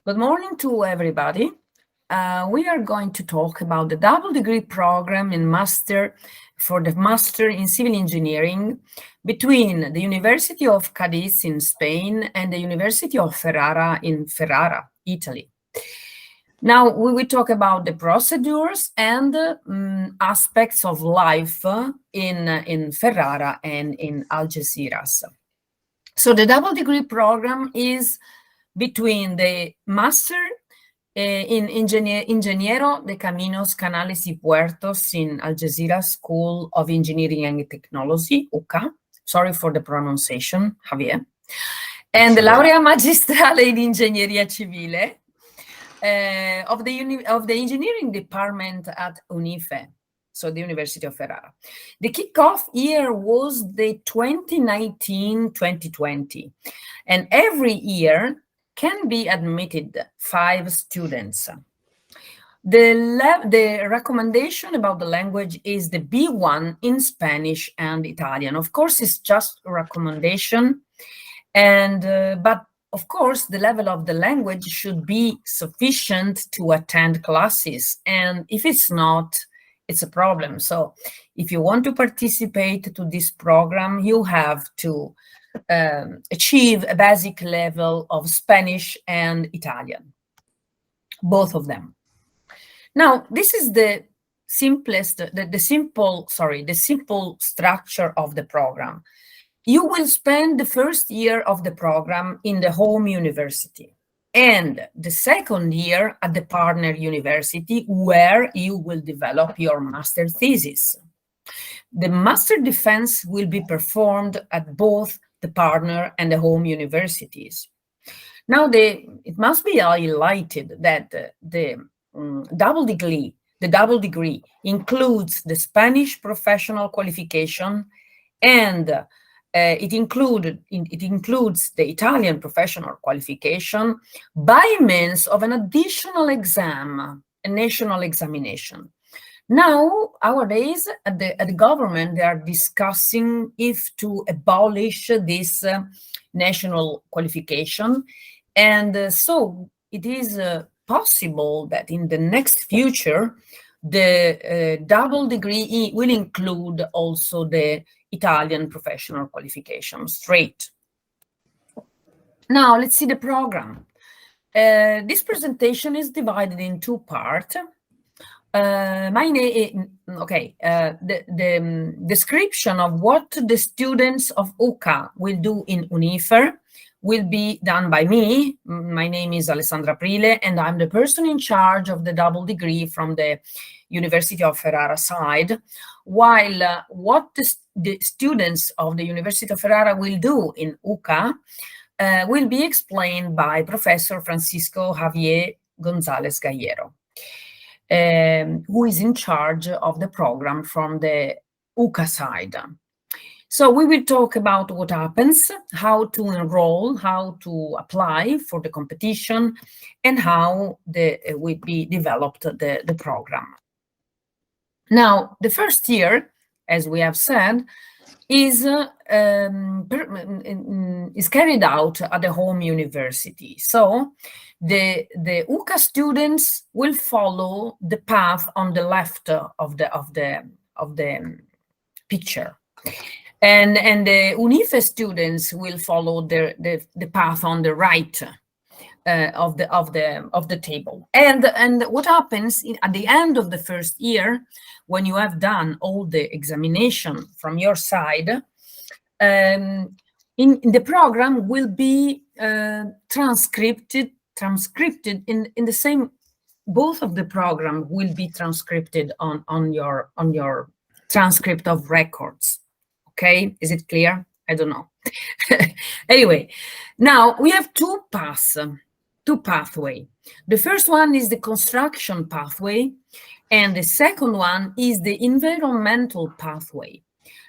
Good morning to everybody. We are going to talk about the double degree program in master in civil engineering between the University of Cadiz in Spain and the University of Ferrara in Ferrara, Italy. Now we will talk about the procedures and aspects of life in Ferrara and in Algeciras. So the double degree program is between the master in Ingeniero de Caminos, Canales y Puertos in Algeciras School of Engineering and Technology, UCA. Sorry for the pronunciation, Javier. And the laurea magistrale in Ingegneria Civile of the engineering department at UNIFE, so the University of Ferrara. The kickoff year was the 2019-2020, and every year can be admitted 5 students. The recommendation about the language is the B1 in Spanish and Italian. Of course, it's just a recommendation, and but of course, the level of the language should be sufficient to attend classes, and if it's not, it's a problem. So if you want to participate to this program, you have to achieve a basic level of Spanish and Italian, both of them. Now, this is the simple structure of the program. You will spend the first year of the program in the home university and the second year at the partner university, where you will develop your master thesis. The master defense will be performed at both the partner and the home universities. Now, it must be highlighted that the double degree includes the Spanish professional qualification, and it includes the Italian professional qualification by means of an additional exam, a national examination. Now, nowadays, at the government, they are discussing if to abolish this national qualification. And so it is possible that in the next future, the double degree will include also the Italian professional qualification straight. Now, let's see the program. This presentation is divided in 2 parts. The description of what the students of UCA will do in UNIFE will be done by me. My name is Alessandra Aprile, and I'm the person in charge of the double degree from the University of Ferrara side, while what the students of the University of Ferrara will do in UCA will be explained by Professor Francisco Javier González Gallero, who is in charge of the program from the UCA side. So we will talk about what happens, how to enroll, how to apply for the competition, and how will be developed the program. Now, the first year, as we have said, is carried out at the home university. So the UCA students will follow the path on the left of the picture, and the UNIFE students will follow the path on the right of the table. And what happens at the end of the first year, when you have done all the examination from your side, in the program will be transcribed in the same. Both of the program will be transcribed on your transcript of records. Okay, is it clear? I don't know. Anyway, now we have 2 pathways. The first one is the construction pathway, and the second one is the environmental pathway.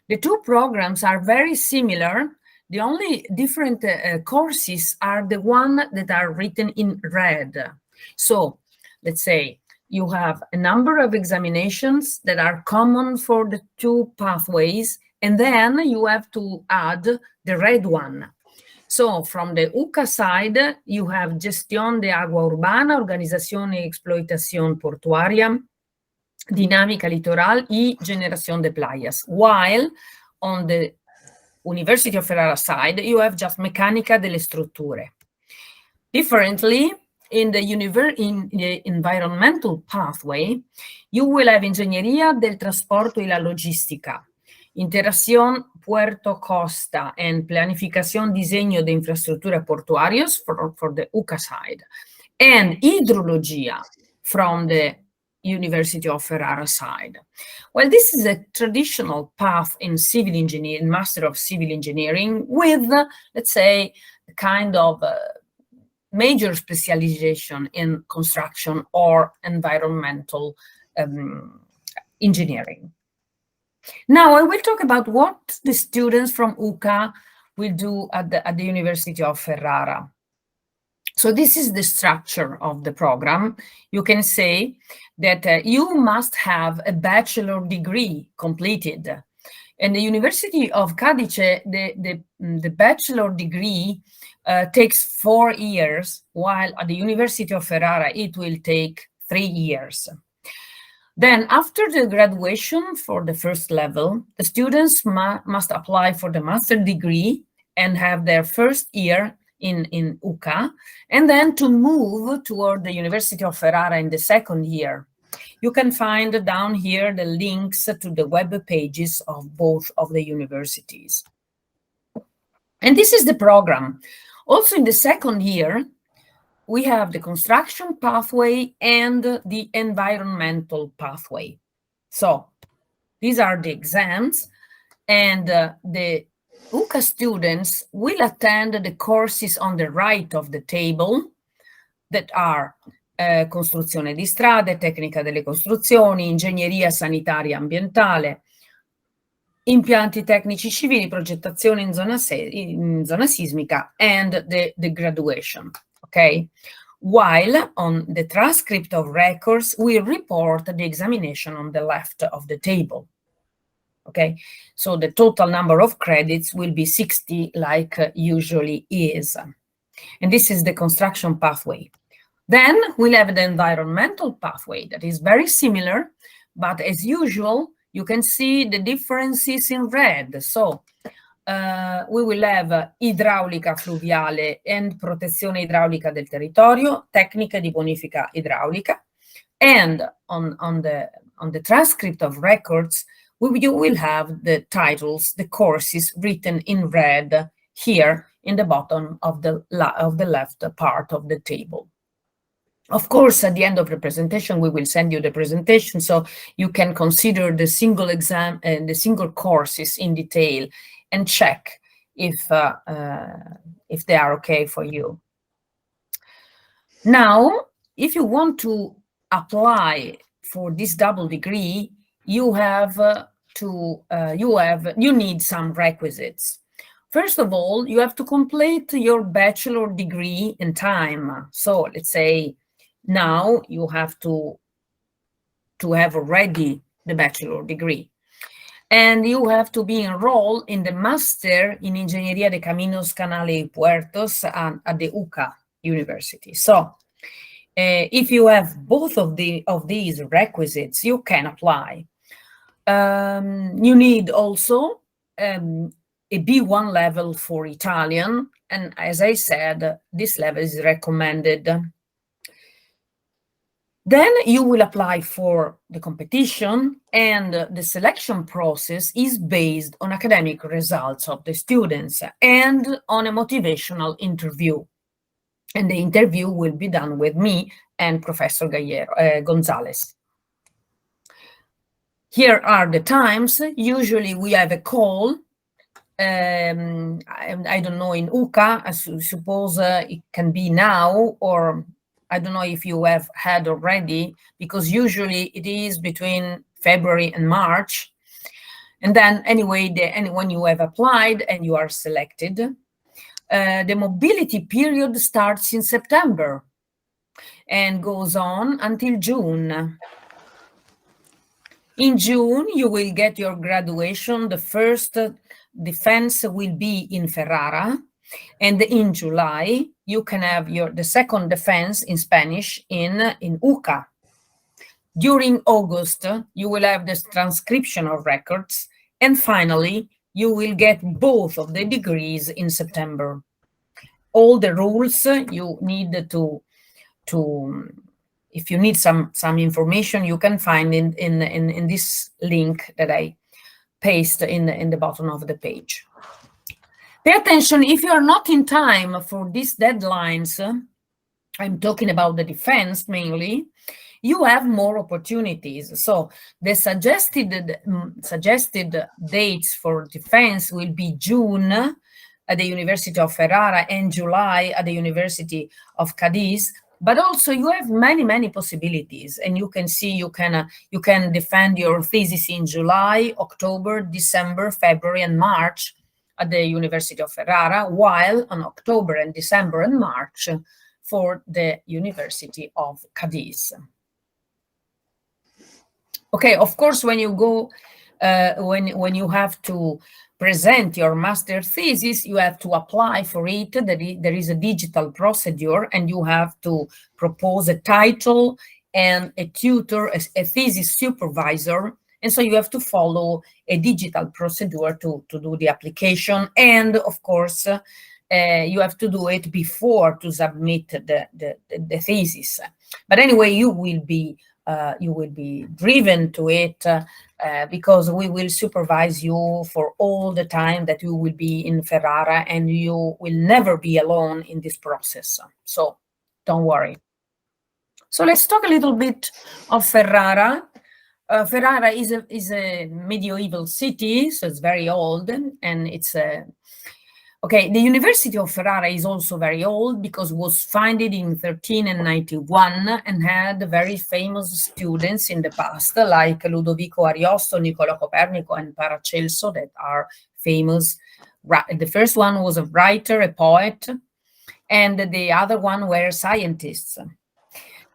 The 2 programs are very similar. The only different courses are the one that are written in red. So let's say you have a number of examinations that are common for the 2 pathways, and then you have to add the red one. So from the UCA side, you have Gestión de Agua Urbana, Organización y Explotación Portuaria, Dinámica Litoral y Generación de Playas, while on the University of Ferrara side, you have just Meccanica delle Strutture. Differently, in the environmental pathway, you will have Ingegneria del Trasporto y la Logística, Interacción Puerto-Costa and Planificación Diseño de Infraestructuras Portuarias for the UCA side, and Hydrologia from the University of Ferrara side. Well, this is a traditional path in civil engineering, Master of Civil Engineering, with, let's say, a kind of major specialization in construction or environmental engineering. Now, I will talk about what the students from UCA will do at the University of Ferrara. So this is the structure of the program. You can say that you must have a bachelor degree completed. In the University of Cadice, the bachelor degree takes 4 years, while at the University of Ferrara, it will take 3 years. Then after the graduation for the first level, the students must apply for the master degree and have their first year in UCA, and then to move toward the University of Ferrara in the second year. You can find down here the links to the web pages of both of the universities. And this is the program. Also in the second year, we have the construction pathway and the environmental pathway. So these are the exams, and the UCA students will attend the courses on the right of the table that are costruzione di strade, tecnica delle costruzioni, ingegneria sanitaria ambientale, impianti tecnici civili, progettazione in zona sismica, and the graduation, okay? While on the transcript of records, we report the examination on the left of the table. Okay, so the total number of credits will be 60, like usually is. And this is the construction pathway. Then we'll have the environmental pathway that is very similar, but as usual, you can see the differences in red. So we will have idraulica fluviale and protezione idraulica del territorio, tecniche di bonifica idraulica. And on the transcript of records, you will have the titles, the courses written in red here in the bottom of the left part of the table. Of course, at the end of the presentation, we will send you the presentation so you can consider the single exam and the single courses in detail and check if they are okay for you. Now, if you want to apply for this double degree, you need some requisites. First of all, you have to complete your bachelor degree in time. So let's say now you have to have already the bachelor degree. And you have to be enrolled in the Master in Ingegneria de Caminos, Canales y Puertos at the UCA University. So if you have both of these requisites, you can apply. You need also a B1 level for Italian, and as I said, this level is recommended. Then you will apply for the competition, and the selection process is based on academic results of the students and on a motivational interview. And the interview will be done with me and Professor González. Here are the times. Usually we have a call. I don't know, in UCA, I suppose it can be now, or I don't know if you have had already, because usually it is between February and March. And then anyway, when you have applied and you are selected, the mobility period starts in September and goes on until June. In June, you will get your graduation. The first defense will be in Ferrara. And in July, you can have the second defense in Spanish in UCA. During August, you will have the transcription of records. And finally, you will get both of the degrees in September. All the rules you need to if you need some information, you can find in this link that I paste in the bottom of the page. Pay attention, if you are not in time for these deadlines, I'm talking about the defense mainly, you have more opportunities. So the suggested dates for defense will be June at the University of Ferrara and July at the University of Cadiz. But also you have many possibilities, and you can see you can defend your thesis in July, October, December, February, and March at the University of Ferrara, while on October and December and March for the University of Cadiz. Okay, of course, when you go, when you have to present your master thesis, you have to apply for it. There is a digital procedure, and you have to propose a title and a tutor, a thesis supervisor. And so you have to follow a digital procedure to do the application. And of course, you have to do it before to submit the thesis. But anyway, you will be driven to it because we will supervise you for all the time that you will be in Ferrara, and you will never be alone in this process. So don't worry. So let's talk a little bit of Ferrara. Ferrara is a medieval city, so it's very old, and it's a okay, the University of Ferrara is also very old because it was founded in 1391 and had very famous students in the past, like Ludovico Ariosto, Niccolò Copernico, and Paracelso, that are famous. The first one was a writer, a poet, and the other one were scientists.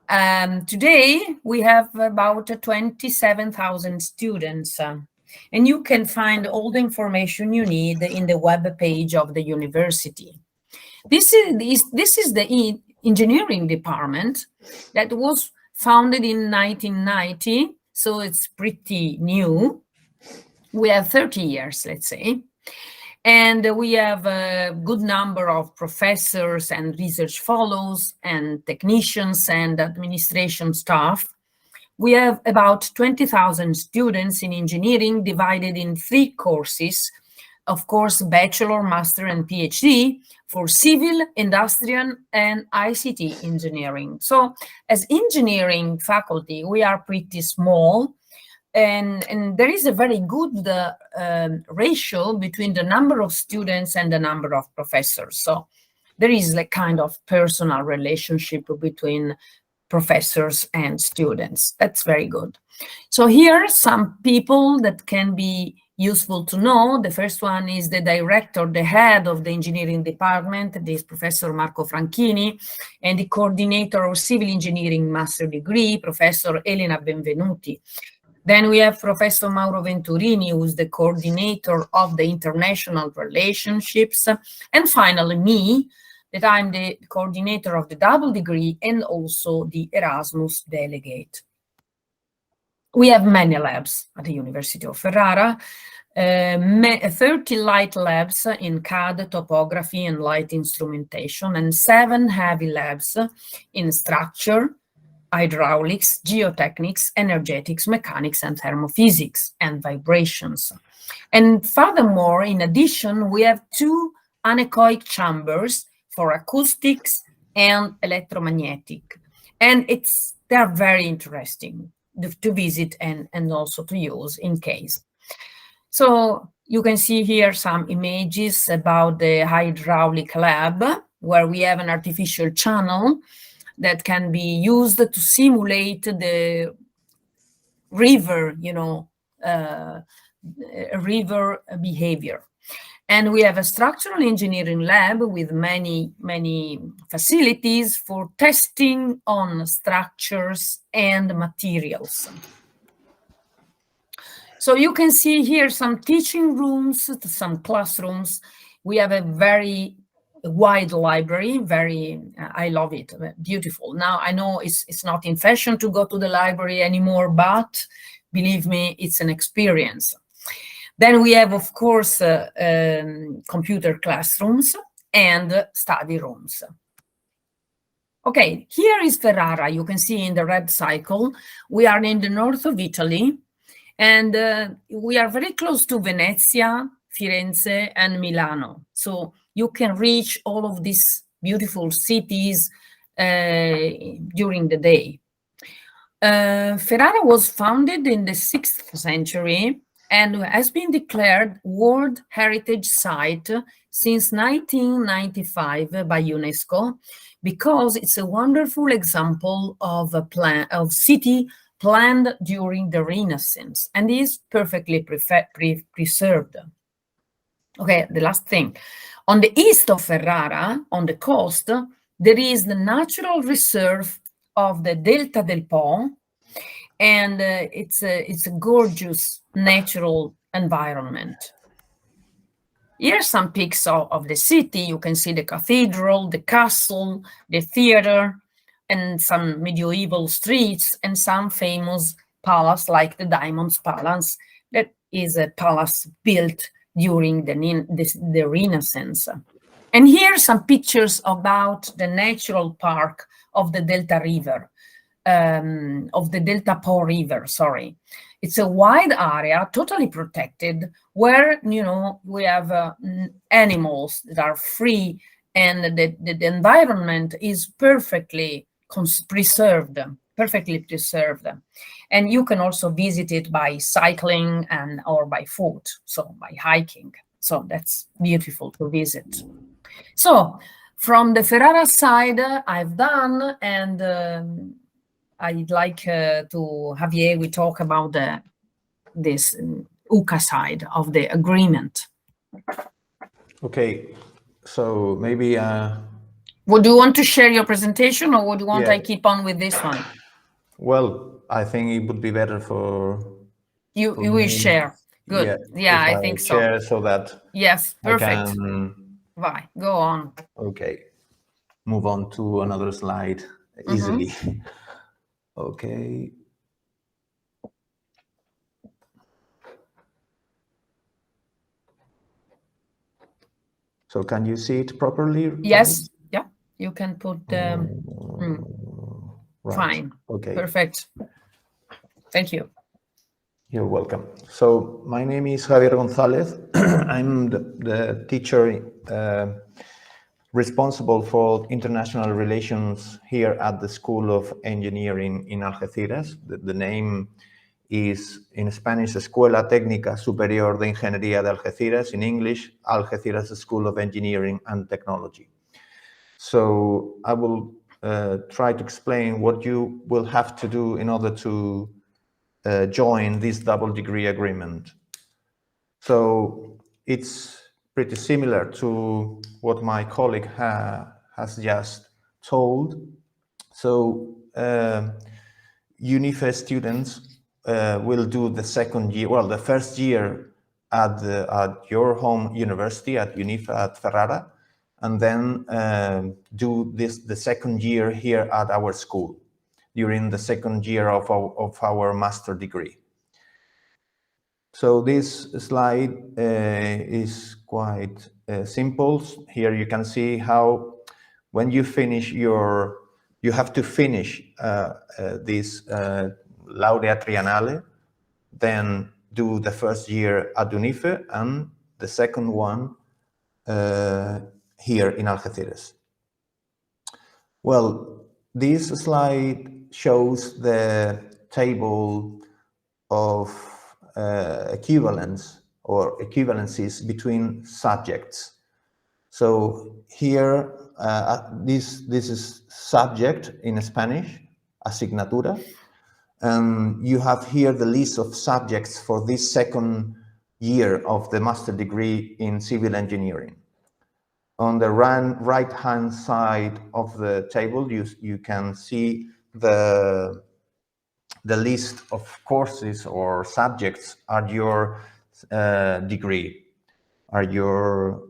Today, we have about 27,000 students. And you can find all the information you need in the web page of the university. This is the engineering department that was founded in 1990, so it's pretty new. We have 30 years, let's say. And we have a good number of professors and research fellows and technicians and administration staff. We have about 20,000 students in engineering divided in 3 courses, of course, bachelor, master, and PhD for civil, industrial, and ICT engineering. So as engineering faculty, we are pretty small, and there is a very good ratio between the number of students and the number of professors. So there is a kind of personal relationship between professors and students. That's very good. So here are some people that can be useful to know. The first one is the director, the head of the engineering department, this Professor Marco Franchini, and the coordinator of civil engineering master degree, Professor Elena Benvenuti. Then we have Professor Mauro Venturini, who's the coordinator of the international relationships. And finally, me, that I'm the coordinator of the double degree and also the Erasmus delegate. We have many labs at the University of Ferrara, 30 light labs in CAD, topography, and light instrumentation, and 7 heavy labs in structure, hydraulics, geotechnics, energetics, mechanics, and thermophysics, and vibrations. And furthermore, in addition, we have 2 anechoic chambers for acoustics and electromagnetic. And they are very interesting to visit and also to use in case. So you can see here some images about the hydraulic lab, where we have an artificial channel that can be used to simulate the river, river behavior. And we have a structural engineering lab with many facilities for testing on structures and materials. So you can see here some teaching rooms, some classrooms. We have a very wide library, very, I love it, beautiful. Now I know it's not in fashion to go to the library anymore, but believe me, it's an experience. Then we have, of course, computer classrooms and study rooms. Okay, here is Ferrara. You can see in the red cycle, we are in the north of Italy, and we are very close to Venezia, Firenze, and Milano. So you can reach all of these beautiful cities during the day. Ferrara was founded in the 6th century and has been declared World Heritage Site since 1995 by UNESCO, because it's a wonderful example of a city planned during the Renaissance and is perfectly preserved. Okay, the last thing. On the east of Ferrara, on the coast, there is the natural reserve of the Delta del Po, and it's a gorgeous natural environment. Here are some pics of the city. You can see the cathedral, the castle, the theater, and some medieval streets, and some famous palace like the Diamond's Palace, that is a palace built during the Renaissance. And here are some pictures about the natural park of the Delta River, of the Delta Po River, sorry. It's a wide area, totally protected, where, you know, we have animals that are free, and the environment is perfectly preserved. And you can also visit it by cycling or by foot, so by hiking. So that's beautiful to visit. So from the Ferrara side, I've done, and I'd like to Javier, we talk about this UCA side of the agreement. Okay, so maybe... Would you want to share your presentation, or would you want I keep on with this one? Well, I think it would be better for... You will share. Good. Yeah, I think so. Share so that... Yes, perfect. I can... Bye. Go on. Okay. Move on to another slide easily. Okay. So can you see it properly? Yes. Right? Yeah. You can put right. Fine. Okay. Perfect. Thank you. You're welcome. So my name is Javier González. I'm the teacher responsible for international relations here at the School of Engineering in Algeciras. The name is in Spanish, Escuela Técnica Superior de Ingeniería de Algeciras, in English, Algeciras School of Engineering and Technology. So I will try to explain what you will have to do in order to join this double degree agreement. So it's pretty similar to what my colleague has just told. So UNIFE students will do the second year, well, the first year at your home university, at UNIFE at Ferrara, and then do the second year here at our school during the second year of our master degree. So this slide is quite simple. Here you can see how when you finish you have to finish this laurea triennale, then do the first year at UNIFE and the second one here in Algeciras. Well, this slide shows the table of equivalence or equivalencies between subjects. So here, this is subject in Spanish, asignatura, and you have here the list of subjects for this second year of the master degree in civil engineering. On the right-hand side of the table, you can see the list of courses or subjects at your degree, at your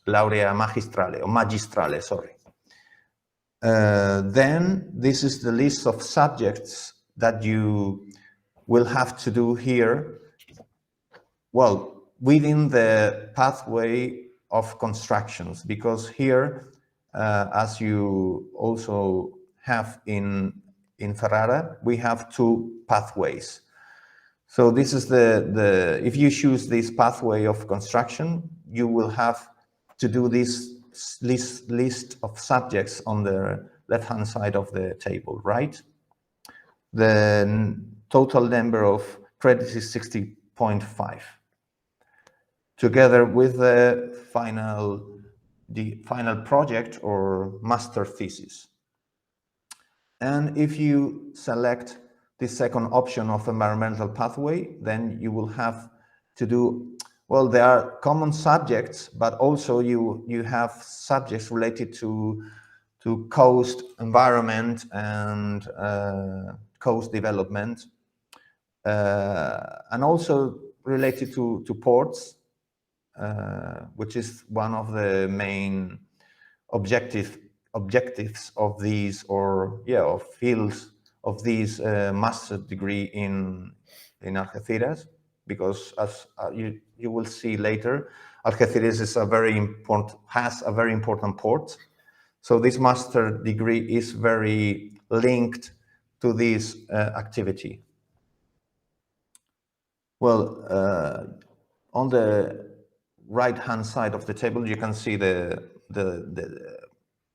laurea magistrale, or magistrale, sorry. Then this is the list of subjects that you will have to do here, well, within the pathway of constructions, because here, as you also have in Ferrara, we have two pathways. So this is if you choose this pathway of construction, you will have to do this list of subjects on the left-hand side of the table, right? The total number of credits is 60.5, together with the final project or master thesis. And if you select the second option of environmental pathway, then you will have to do, well, there are common subjects, but also you have subjects related to coast environment and coast development, and also related to ports, which is one of the main objectives of these, or of fields of this master's degree in Algeciras, because as you will see later, Algeciras is has a very important port. So this master degree is very linked to this activity. Well, on the right-hand side of the table, you can see the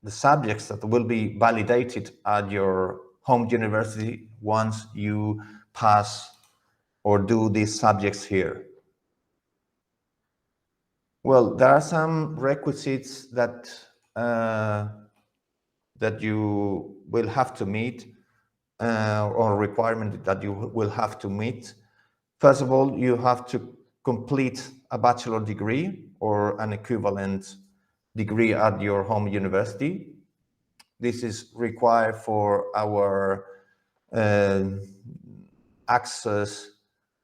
subjects that will be validated at your home university once you pass or do these subjects here. Well, there are some requisites that you will have to meet, or requirement that you will have to meet. First of all, you have to complete a bachelor degree or an equivalent degree at your home university. This is required for our access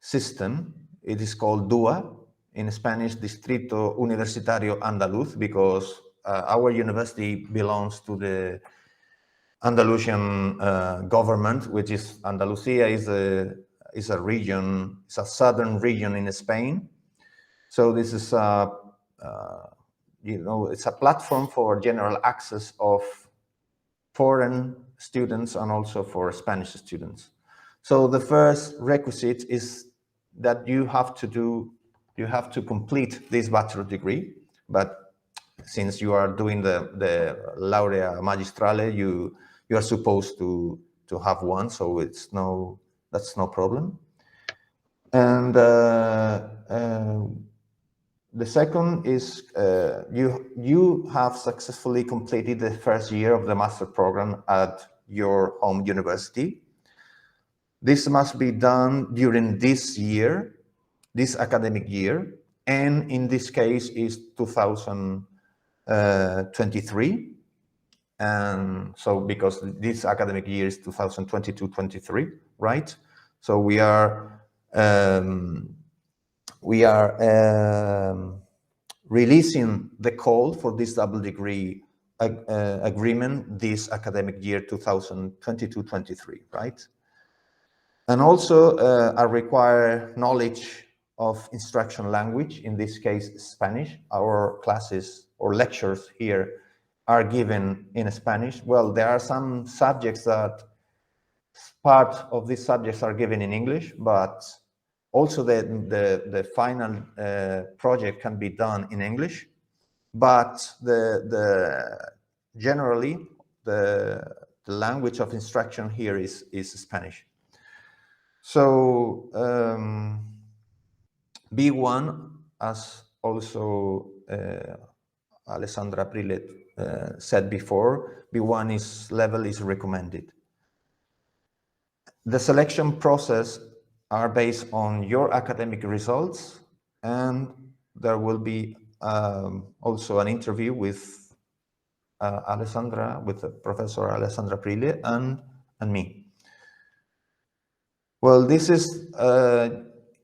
system. It is called DUA, in Spanish, Distrito Universitario Andaluz, because our university belongs to the Andalusian government, which is Andalusia is a region, it's a southern region in Spain. So this is it's a platform for general access of foreign students and also for Spanish students. So the first requisite is that you have to complete this bachelor degree, but since you are doing the laurea magistrale, you are supposed to have one, so that's no problem. And the second is you have successfully completed the first year of the master program at your home university. This must be done during this academic year, and in this case is 2023. And so because this academic year is 2022-23, right? So we are releasing the call for this double degree agreement this academic year 2022-23, right? And also I require knowledge of instruction language, in this case Spanish. Our classes or lectures here are given in Spanish. Well, there are some subjects that part of these subjects are given in English, but also the final project can be done in English, but generally the language of instruction here is Spanish. So B1, as also Alessandra Aprile said before, B1 level is recommended. The selection process are based on your academic results, and there will be also an interview with Alessandra, with Professor Alessandra Aprile and me. Well, this is,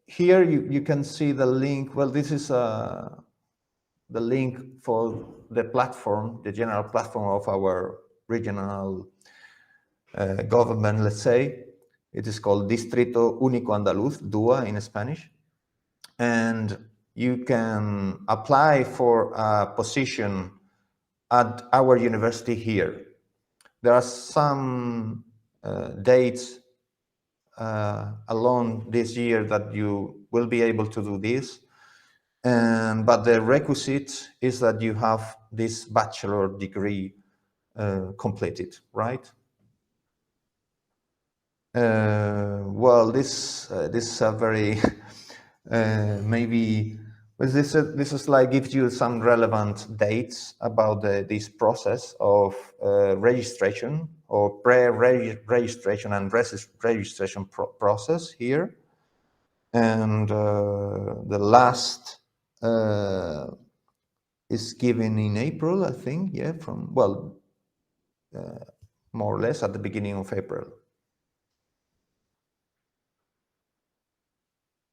here you can see the link. Well, this is the link for the platform, the general platform of our regional government, let's say. It is called Distrito Único Andaluz, DUA in Spanish. And you can apply for a position at our university here. There are some dates along this year that you will be able to do this. But the requisite is that you have this bachelor degree completed, right? Well, this is a very maybe this slide gives you some relevant dates about this process of registration or pre-registration and registration process here, and the last is given in April, I think. Yeah, from well, more or less at the beginning of April.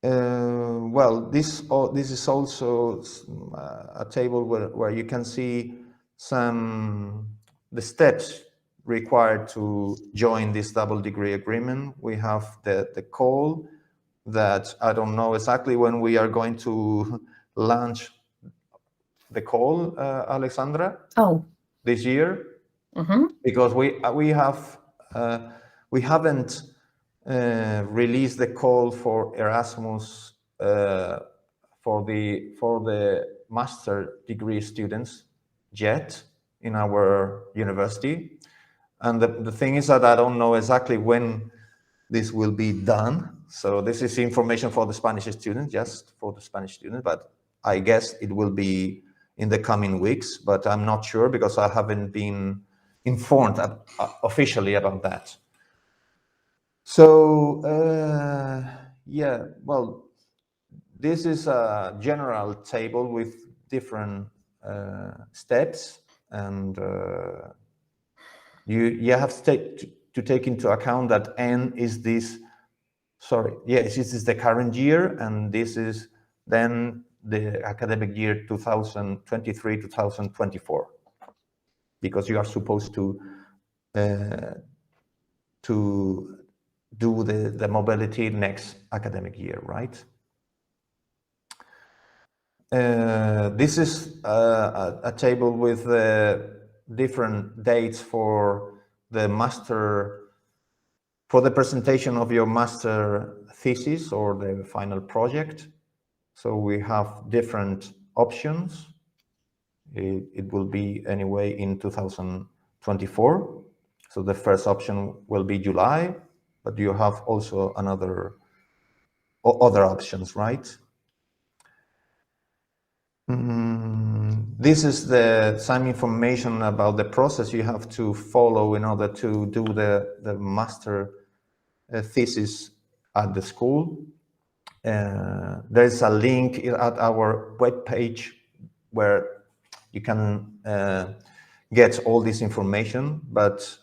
Well, this is also a table where you can see the steps required to join this double degree agreement. We have the call that I don't know exactly when we are going to launch the call, Alessandra. Oh, this year, because we haven't released the call for Erasmus for the master degree students yet in our university. And the thing is that I don't know exactly when this will be done. So this is information for the Spanish students, just for the Spanish students, but I guess it will be in the coming weeks, but I'm not sure because I haven't been informed officially about that. So yeah, well, this is a general table with different steps, and you have to take into account that N is this. Sorry, yes, this is the current year, and this is then the academic year 2023-2024, because you are supposed to do the mobility next academic year, right? This is a table with different dates for the master, for the presentation of your master thesis or the final project. So we have different options. It will be anyway in 2024. So the first option will be July, but you have also other options, right? This is some information about the process you have to follow in order to do the master thesis at the school. There is a link at our webpage where you can get all this information, but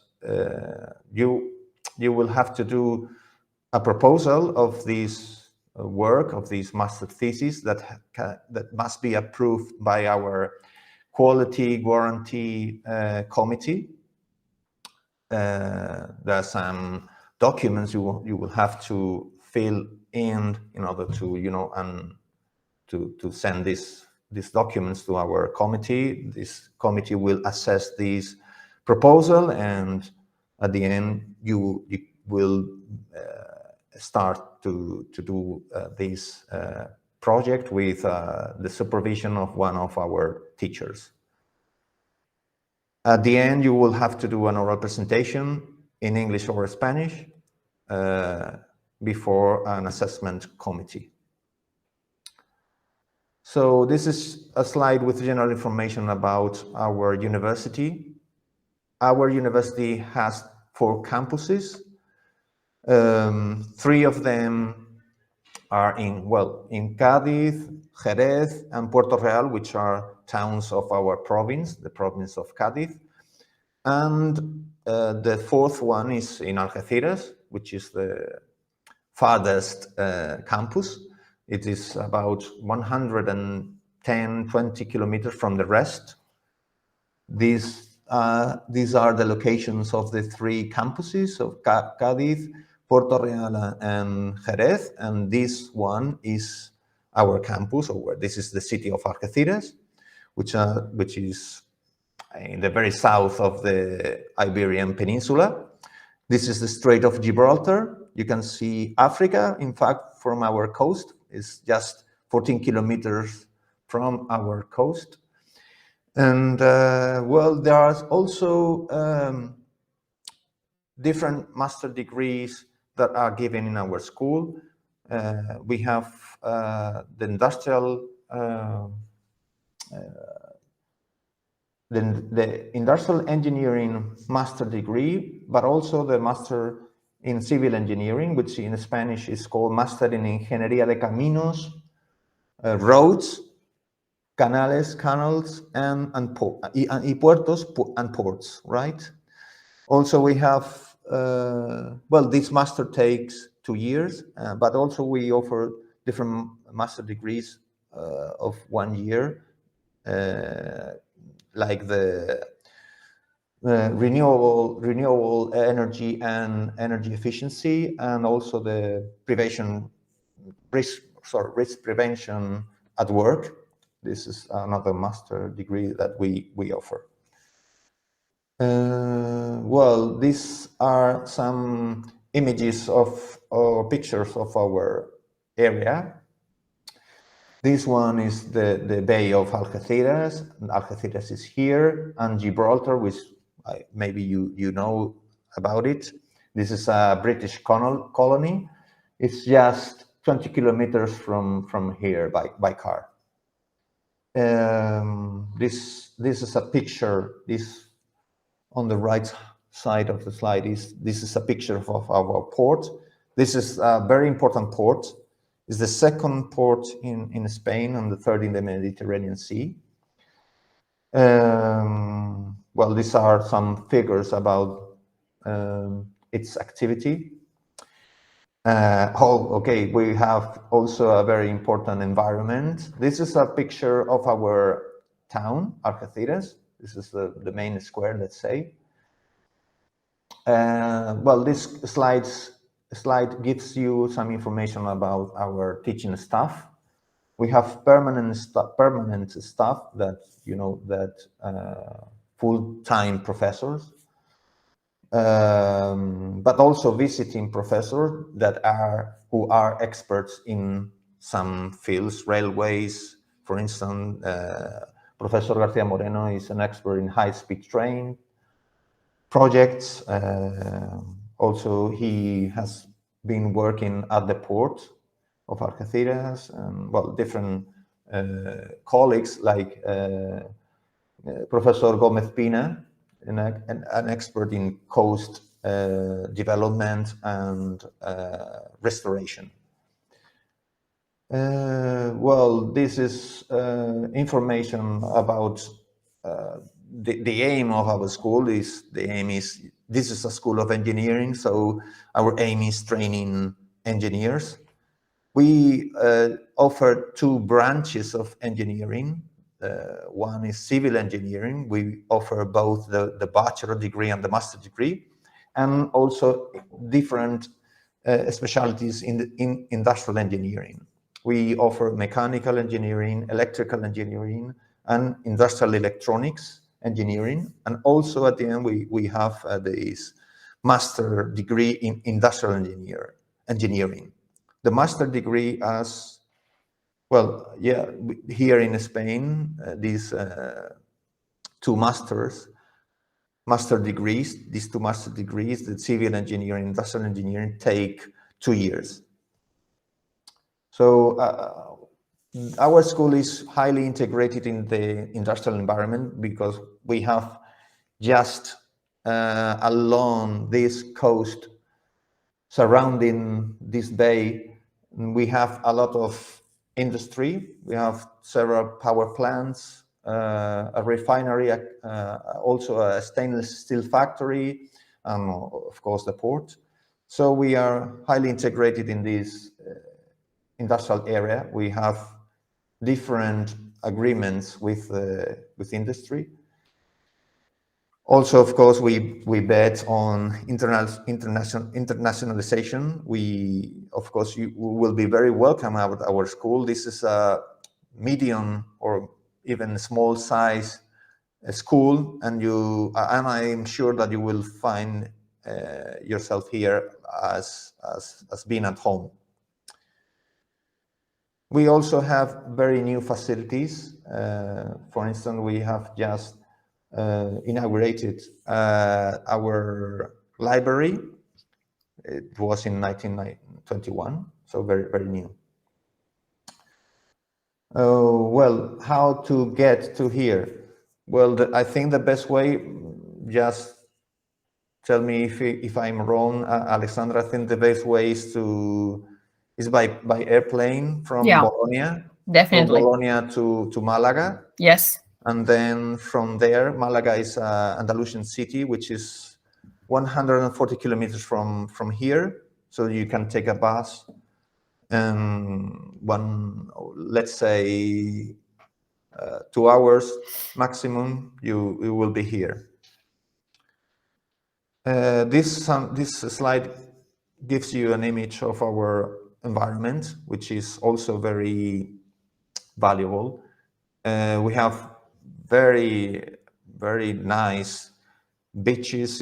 you will have to do a proposal of this work, of this master thesis that must be approved by our quality guarantee committee. There are some documents you will have to fill in order to, and to send these documents to our committee. This committee will assess this proposal, and at the end you will start to do this project with the supervision of one of our teachers. At the end, you will have to do an oral presentation in English or Spanish before an assessment committee. So this is a slide with general information about our university. Our university has 4 campuses. 3 of them are in Cádiz, Jerez, and Puerto Real, which are towns of our province, the province of Cádiz. And the 4th one is in Algeciras, which is the farthest campus. It is about 120 10, 20 kilometers from the rest. These are the locations of the 3 campuses of Cádiz, Puerto Real, and Jerez, and this one is our campus, or this is the city of Algeciras, which is in the very south of the Iberian Peninsula. This is the Strait of Gibraltar. You can see Africa, in fact, from our coast. It's just 14 kilometers from our coast. And well, there are also different master degrees that are given in our school. We have the industrial engineering master degree, but also the master in civil engineering, which in Spanish is called Master in Ingeniería de Caminos, Roads, Canales, Canals, and puertos and ports, right? Also, we have, well, this master takes 2 years, but also we offer different master degrees of 1 year, like the renewable energy and energy efficiency, and also the risk prevention at work. This is another master degree that we offer. Well, these are some images or pictures of our area. This one is the Bay of Algeciras. Algeciras is here, and Gibraltar, which maybe you know about it. This is a British colony. It's just 20 kilometers from here by car. This is a picture. This on the right side of the slide this is a picture of our port. This is a very important port. It's the second port in Spain and the third in the Mediterranean Sea. Well, these are some figures about its activity. Okay, we have also a very important environment. This is a picture of our town, Algeciras. This is the main square, let's say. Well, this slide gives you some information about our teaching staff. We have permanent staff that, you know, full-time professors, but also visiting professors who are experts in some fields, railways, for instance. Professor García Moreno is an expert in high-speed train projects. Also, he has been working at the port of Algeciras, and well, different colleagues like Professor Gómez Pina, an expert in coast development and restoration. Well, this is information about the aim of our school. This is a school of engineering, so our aim is training engineers. We offer 2 branches of engineering. One is civil engineering. We offer both the bachelor degree and the master degree, and also different specialties in industrial engineering. We offer mechanical engineering, electrical engineering, and industrial electronics engineering. And also at the end, we have this master degree in industrial engineering. The master degree as well, yeah, here in Spain, these 2 master degrees, these 2 master degrees, the civil engineering, industrial engineering, take 2 years. So our school is highly integrated in the industrial environment because we have just along this coast surrounding this bay, we have a lot of industry. We have several power plants, a refinery, also a stainless steel factory, and of course the port. So we are highly integrated in this industrial area. We have different agreements with industry. Also, of course, we bet on internationalization. Of course, you will be very welcome at our school. This is a medium or even small size school, and I'm sure that you will find yourself here as being at home. We also have very new facilities. For instance, we have just inaugurated our library. It was in 1921, so very, very new. Well, how to get to here? Well, I think the best way, just tell me if I'm wrong, Alessandra. I think the best way is by airplane from Bologna. Definitely. From Bologna to Malaga. Yes. And then from there, Malaga is an Andalusian city, which is 140 kilometers from here. So you can take a bus, and let's say 2 hours maximum, you will be here. This slide gives you an image of our environment, which is also very valuable. We have very, very nice beaches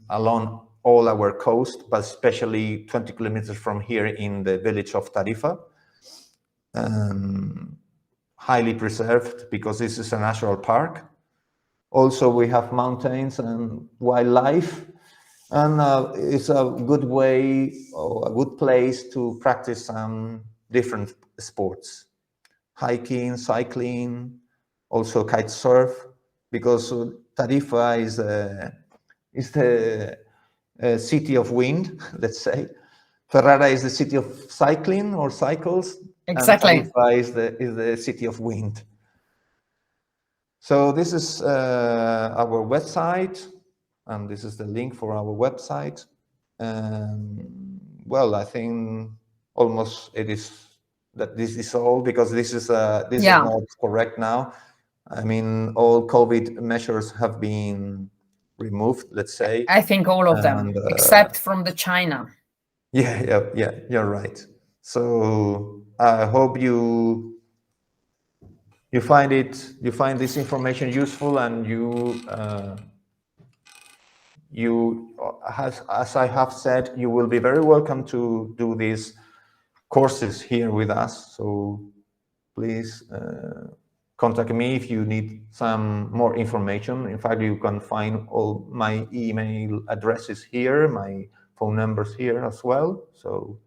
along all our coast, but especially 20 kilometers from here in the village of Tarifa. Highly preserved because this is a national park. Also, we have mountains and wildlife, and it's a good way or a good place to practice some different sports. Hiking, cycling, also kite surf, because Tarifa is the city of wind, let's say. Ferrara is the city of cycling or cycles. Exactly. And Tarifa is the city of wind. So this is our website, and this is the link for our website. Well, I think almost this is all, because this is not correct now. I mean, all COVID measures have been removed, let's say. I think all of them, except from the China. Yeah, you're right. So I hope you find this information useful, and as I have said, you will be very welcome to do these courses here with us. So please contact me if you need some more information. In fact, you can find all my email addresses here, my phone numbers here as well. So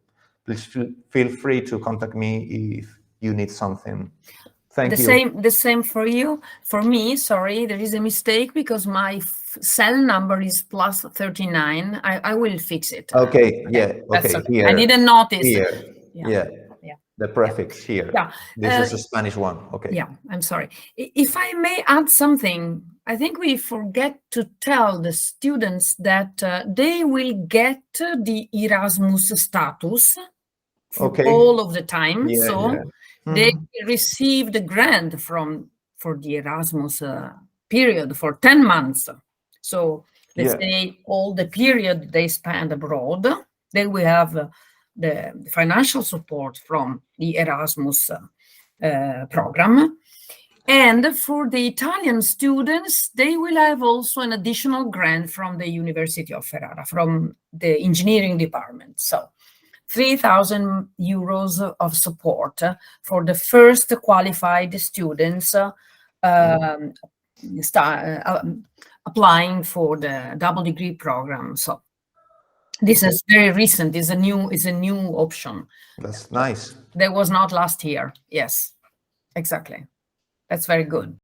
please feel free to contact me if you need something. Thank you. The same for you. For me, sorry, there is a mistake because my cell number is +39. I will fix it. Okay, yeah, okay. Here, I didn't notice. Here, yeah. The prefix here. Yeah. This is a Spanish one. Okay. Yeah, I'm sorry. If I may add something, I think we forget to tell the students that they will get the Erasmus status for all of the time. Yeah, so they received a grant for the Erasmus period for 10 months. So let's say all the period they spend abroad, they will have the financial support from the Erasmus program. And for the Italian students, they will have also an additional grant from the University of Ferrara, from the engineering department. So 3,000 euros of support for the first qualified students applying for the double degree program. So this is very recent. Is a new option. That's nice. That was not last year. Yes, exactly. That's very good.